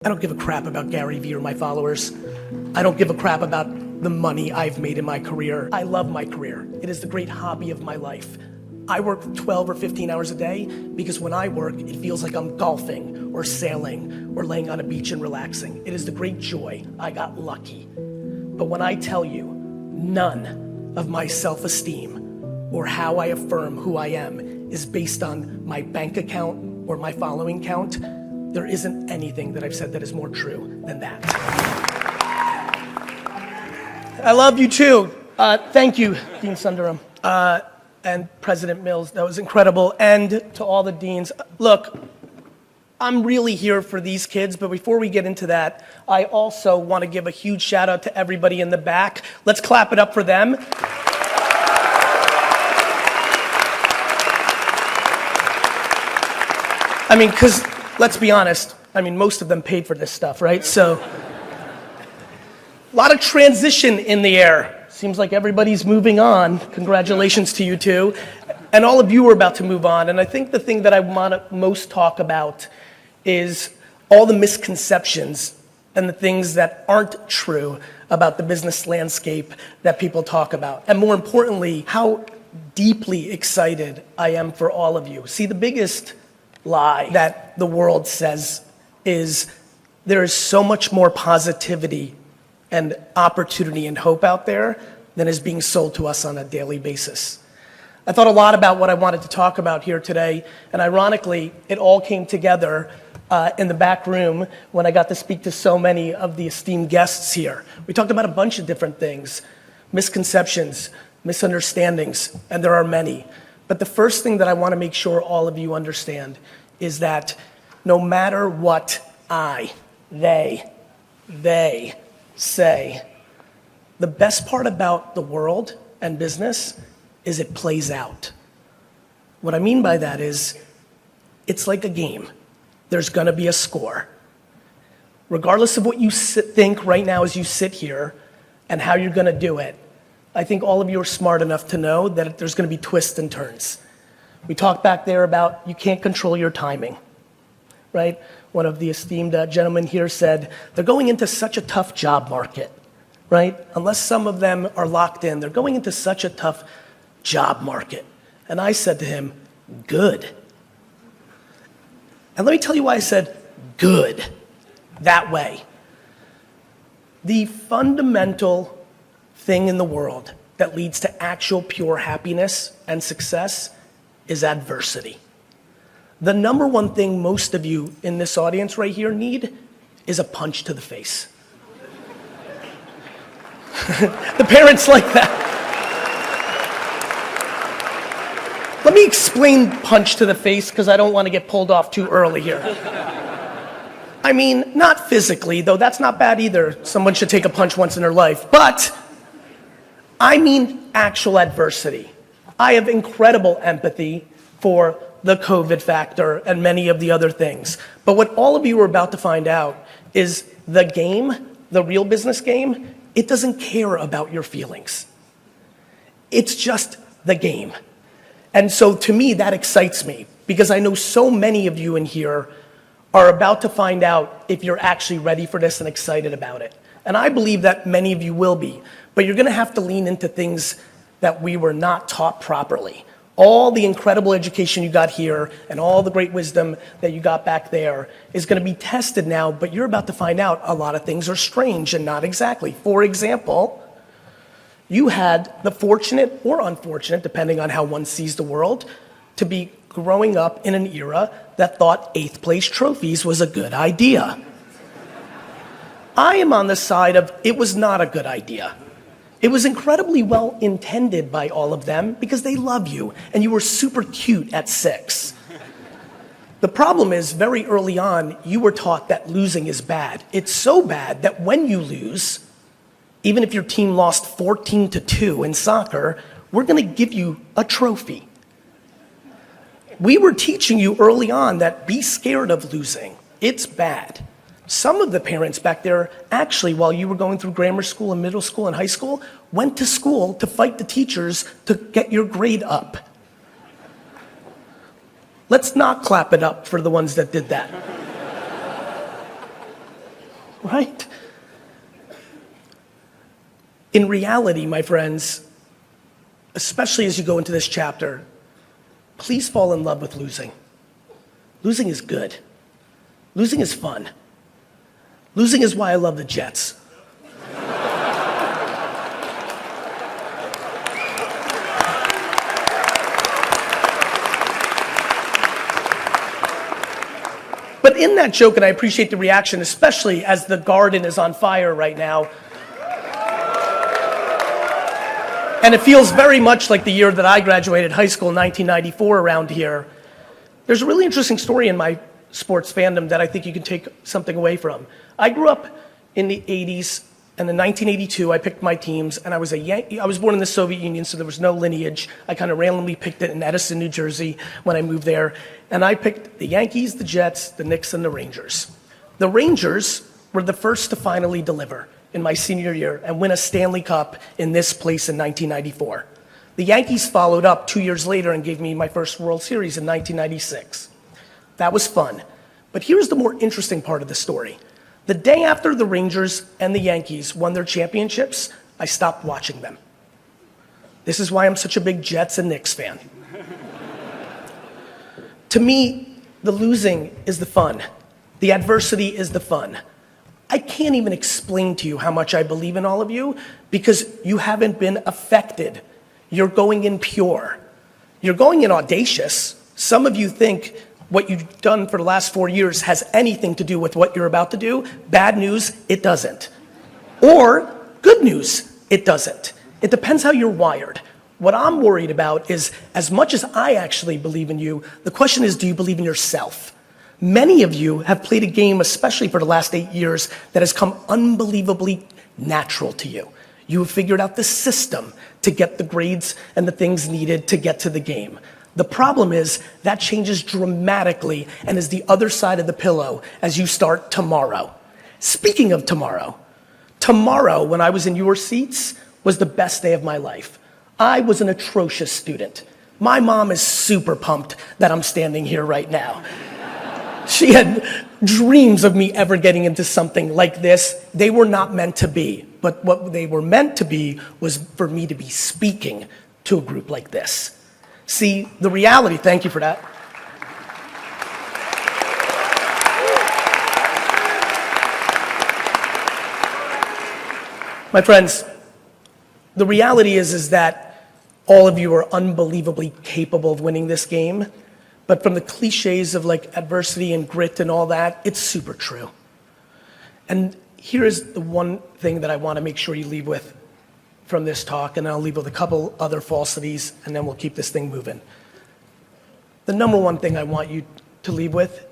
I don't give a crap about Gary Vee or my followers. I don't give a crap about the money I've made in my career. I love my career. It is the great hobby of my life. I work 12 or 15 hours a day because when I work, it feels like I'm golfing or sailing or laying on a beach and relaxing. It is the great joy. I got lucky. But when I tell you, none of my self-esteem or how I affirm who I am is based on my bank account or my following count, there isn't anything that I've said that is more true than that. I love you too. Thank you, Dean Sundaram, and President Mills. That was incredible. And to all the deans, look, I'm really here for these kids, but before we get into that, I also want to give a huge shout out to everybody in the back. Let's clap it up for them. I mean, because let's be honest, I mean, most of them paid for this stuff, right? So, a lot of transition in the air. Seems like everybody's moving on. Congratulations to you two. And all of you are about to move on. And I think the thing that I want to most talk about is all the misconceptions and the things that aren't true about the business landscape that people talk about. And more importantly, how deeply excited I am for all of you. See, the biggest lie that the world says is there is so much more positivity and opportunity and hope out there than is being sold to us on a daily basis. I thought a lot about what I wanted to talk about here today, and ironically, it all came together in the back room when I got to speak to so many of the esteemed guests here. We talked about a bunch of different things, misconceptions, misunderstandings, and there are many. But the first thing that I want to make sure all of you understand is that no matter what they say, the best part about the world and business is it plays out. What I mean by that is it's like a game. There's going to be a score. Regardless of what you think right now as you sit here and how you're going to do it, I think all of you are smart enough to know that there's going to be twists and turns. We talked back there about you can't control your timing, right? One of the esteemed gentlemen here said, they're going into such a tough job market, right? Unless some of them are locked in, they're going into such a tough job market. And I said to him, good. And let me tell you why I said good that way. The fundamental thing in the world that leads to actual pure happiness and success is adversity. The number one thing most of you in this audience right here need is a punch to the face. The parents like that. Let me explain punch to the face because I don't want to get pulled off too early here. I mean, not physically, though that's not bad either. Someone should take a punch once in their life. But I mean actual adversity. I have incredible empathy for the COVID factor and many of the other things. But what all of you are about to find out is the game, the real business game, it doesn't care about your feelings. It's just the game. And so to me, that excites me because I know so many of you in here are about to find out if you're actually ready for this and excited about it. And I believe that many of you will be, but you're gonna have to lean into things that we were not taught properly. All the incredible education you got here and all the great wisdom that you got back there is gonna be tested now, but you're about to find out a lot of things are strange and not exactly. For example, you had the fortunate or unfortunate, depending on how one sees the world, to be growing up in an era that thought 8th place trophies was a good idea. I am on the side of it was not a good idea. It was incredibly well intended by all of them because they love you and you were super cute at 6. The problem is very early on, you were taught that losing is bad. It's so bad that when you lose, even if your team lost 14-2 in soccer, we're gonna give you a trophy. We were teaching you early on that be scared of losing. It's bad. Some of the parents back there actually, while you were going through grammar school and middle school and high school, went to school to fight the teachers to get your grade up. Let's not clap it up for the ones that did that. right? In reality, my friends, especially as you go into this chapter, please fall in love with losing. Losing is good. Losing is fun. Losing is why I love the Jets. But in that joke, and I appreciate the reaction, especially as the garden is on fire right now, and it feels very much like the year that I graduated high school in 1994 around here. There's a really interesting story in my sports fandom that I think you can take something away from. I grew up in the 80s, and in 1982 I picked my teams, and I was born in the Soviet Union, so there was no lineage. I kind of randomly picked it in Edison, New Jersey when I moved there, and I picked the Yankees, the Jets, the Knicks, and the Rangers. The Rangers were the first to finally deliver in my senior year and win a Stanley Cup in this place in 1994. The Yankees followed up 2 years later and gave me my first World Series in 1996. That was fun. But here's the more interesting part of the story. The day after the Rangers and the Yankees won their championships, I stopped watching them. This is why I'm such a big Jets and Knicks fan. To me, the losing is the fun. The adversity is the fun. I can't even explain to you how much I believe in all of you because you haven't been affected. You're going in pure. You're going in audacious. Some of you think what you've done for the last 4 years has anything to do with what you're about to do. Bad news, it doesn't. Or good news, it doesn't. It depends how you're wired. What I'm worried about is, as much as I actually believe in you, the question is, do you believe in yourself? Many of you have played a game, especially for the last 8 years, that has come unbelievably natural to you. You have figured out the system to get the grades and the things needed to get to the game. The problem is that changes dramatically and is the other side of the pillow as you start tomorrow. Speaking of tomorrow, tomorrow when I was in your seats was the best day of my life. I was an atrocious student. My mom is super pumped that I'm standing here right now. She had dreams of me ever getting into something like this. They were not meant to be, but what they were meant to be was for me to be speaking to a group like this. See, the reality, thank you for that. My friends, the reality is that all of you are unbelievably capable of winning this game. But from the cliches of like adversity and grit and all that, it's super true. And here is the one thing that I want to make sure you leave with from this talk, and I'll leave with a couple other falsities, and then we'll keep this thing moving. The number one thing I want you to leave with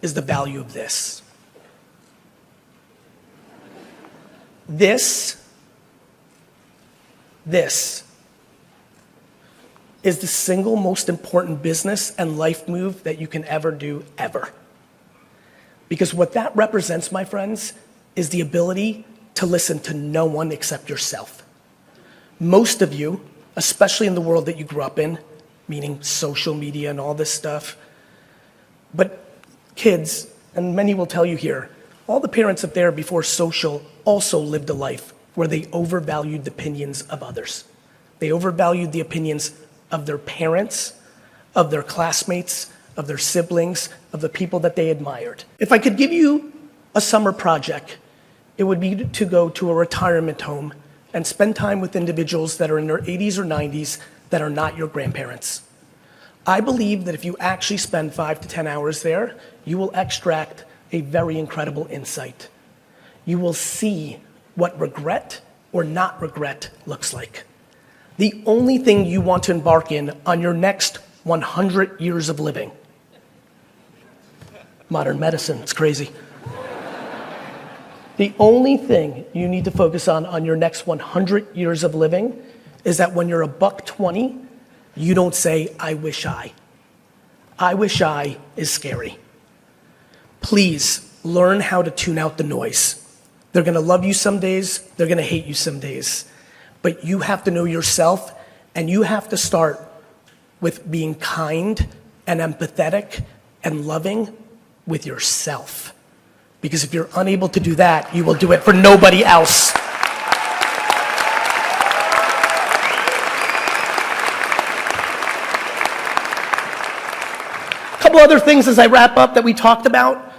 is the value of this. This is the single most important business and life move that you can ever do, ever. Because what that represents, my friends, is the ability to listen to no one except yourself. Most of you, especially in the world that you grew up in, meaning social media and all this stuff, but kids, and many will tell you here, all the parents up there before social also lived a life where they overvalued the opinions of others. They overvalued the opinions of their parents, of their classmates, of their siblings, of the people that they admired. If I could give you a summer project, it would be to go to a retirement home and spend time with individuals that are in their 80s or 90s that are not your grandparents. I believe that if you actually spend 5 to 10 hours there, you will extract a very incredible insight. You will see what regret or not regret looks like. The only thing you want to embark in on your next 100 years of living. Modern medicine, it's crazy. The only thing you need to focus on your next 100 years of living is that when you're $120, you don't say, I wish I. I wish I is scary. Please learn how to tune out the noise. They're gonna love you some days, they're gonna hate you some days. But you have to know yourself, and you have to start with being kind and empathetic and loving with yourself. Because if you're unable to do that, you will do it for nobody else. A couple other things as I wrap up that we talked about.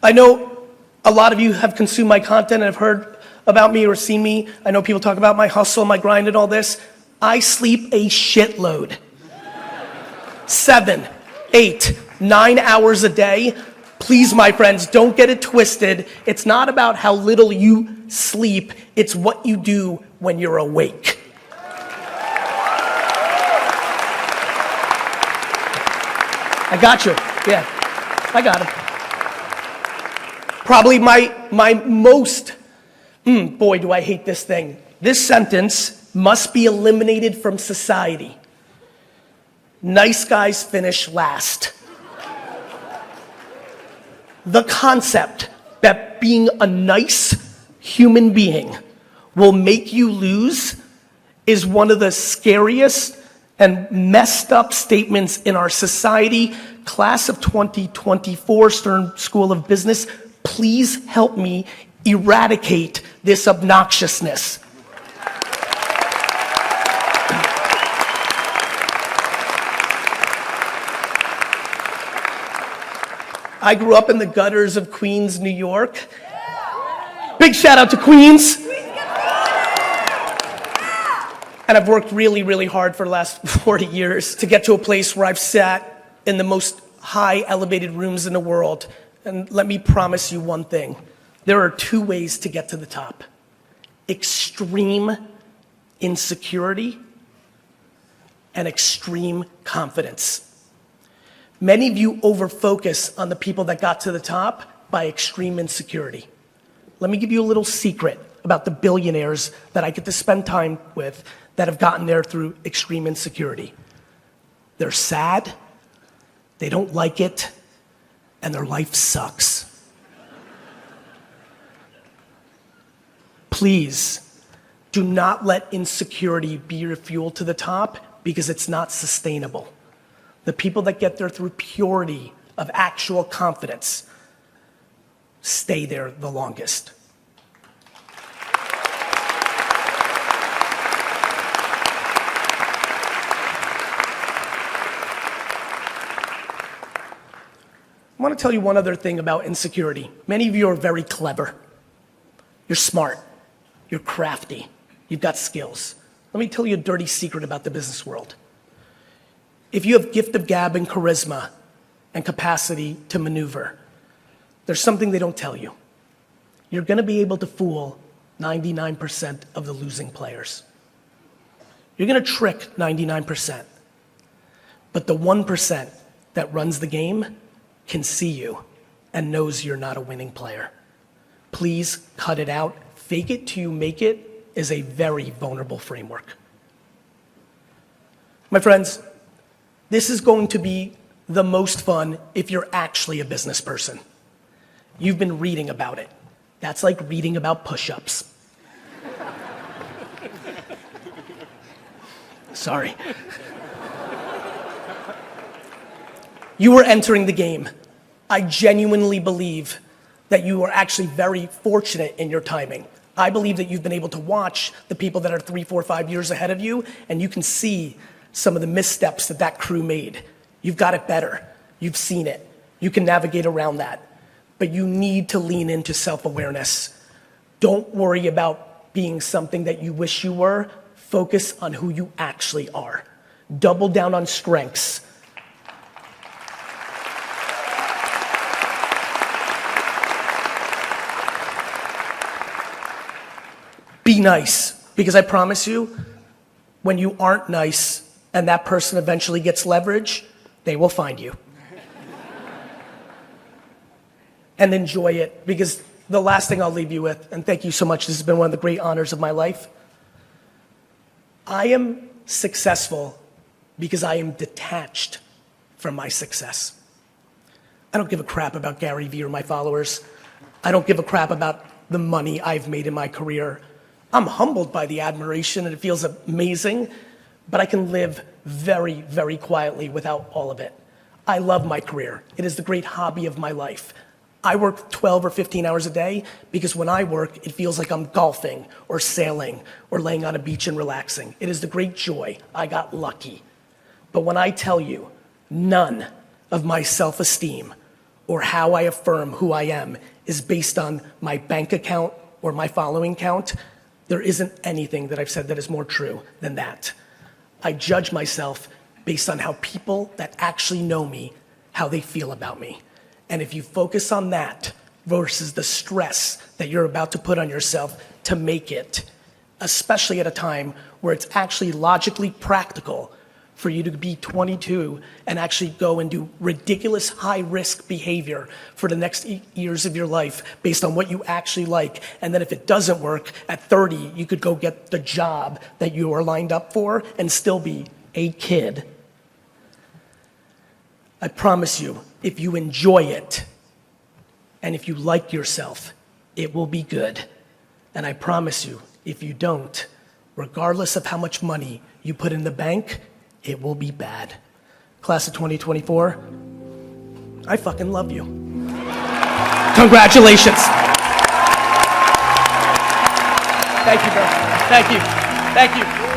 I know a lot of you have consumed my content and have heard about me or seen me. I know people talk about my hustle, my grind and all this. I sleep a shitload. 7, 8, 9 hours a day. Please, my friends, don't get it twisted. It's not about how little you sleep. It's what you do when you're awake. I got you. Yeah, I got it. Probably my most, boy, do I hate this thing. This sentence must be eliminated from society. Nice guys finish last. The concept that being a nice human being will make you lose is one of the scariest and messed up statements in our society. Class of 2024, Stern School of Business, please help me eradicate this obnoxiousness. I grew up in the gutters of Queens, New York. Big shout out to Queens. And I've worked really, really hard for the last 40 years to get to a place where I've sat in the most high elevated rooms in the world. And let me promise you one thing. There are 2 ways to get to the top. Extreme insecurity and extreme confidence. Many of you overfocus on the people that got to the top by extreme insecurity. Let me give you a little secret about the billionaires that I get to spend time with that have gotten there through extreme insecurity. They're sad, they don't like it, and their life sucks. Please, do not let insecurity be your fuel to the top because it's not sustainable. The people that get there through purity of actual confidence stay there the longest. I want to tell you one other thing about insecurity. Many of you are very clever. You're smart. You're crafty. You've got skills. Let me tell you a dirty secret about the business world. If you have gift of gab and charisma and capacity to maneuver, there's something they don't tell you. You're going to be able to fool 99% of the losing players. You're going to trick 99%. But the 1% that runs the game can see you and knows you're not a winning player. Please cut it out. Fake it till you make it is a very vulnerable framework. My friends, this is going to be the most fun if you're actually a business person. You've been reading about it. That's like reading about push-ups. Sorry. You are entering the game. I genuinely believe that you are actually very fortunate in your timing. I believe that you've been able to watch the people that are 3, 4, 5 years ahead of you, and you can see some of the missteps that crew made. You've got it better. You've seen it. You can navigate around that. But you need to lean into self-awareness. Don't worry about being something that you wish you were. Focus on who you actually are. Double down on strengths. Be nice, because I promise you, when you aren't nice and that person eventually gets leverage, they will find you. And enjoy it, because the last thing I'll leave you with, and thank you so much, this has been one of the great honors of my life. I am successful because I am detached from my success. I don't give a crap about Gary Vee or my followers. I don't give a crap about the money I've made in my career. I'm humbled by the admiration and it feels amazing, but I can live very, very quietly without all of it. I love my career. It is the great hobby of my life. I work 12 or 15 hours a day because when I work, it feels like I'm golfing or sailing or laying on a beach and relaxing. It is the great joy. I got lucky. But when I tell you, none of my self-esteem or how I affirm who I am is based on my bank account or my following count, there isn't anything that I've said that is more true than that. I judge myself based on how people that actually know me, how they feel about me. And if you focus on that versus the stress that you're about to put on yourself to make it, especially at a time where it's actually logically practical for you to be 22 and actually go and do ridiculous high-risk behavior for the next years of your life based on what you actually like. And then if it doesn't work, at 30, you could go get the job that you are lined up for and still be a kid. I promise you, if you enjoy it and if you like yourself, it will be good. And I promise you, if you don't, regardless of how much money you put in the bank, it will be bad. Class of 2024, I fucking love you. Congratulations. Thank you, bro. Thank you. Thank you.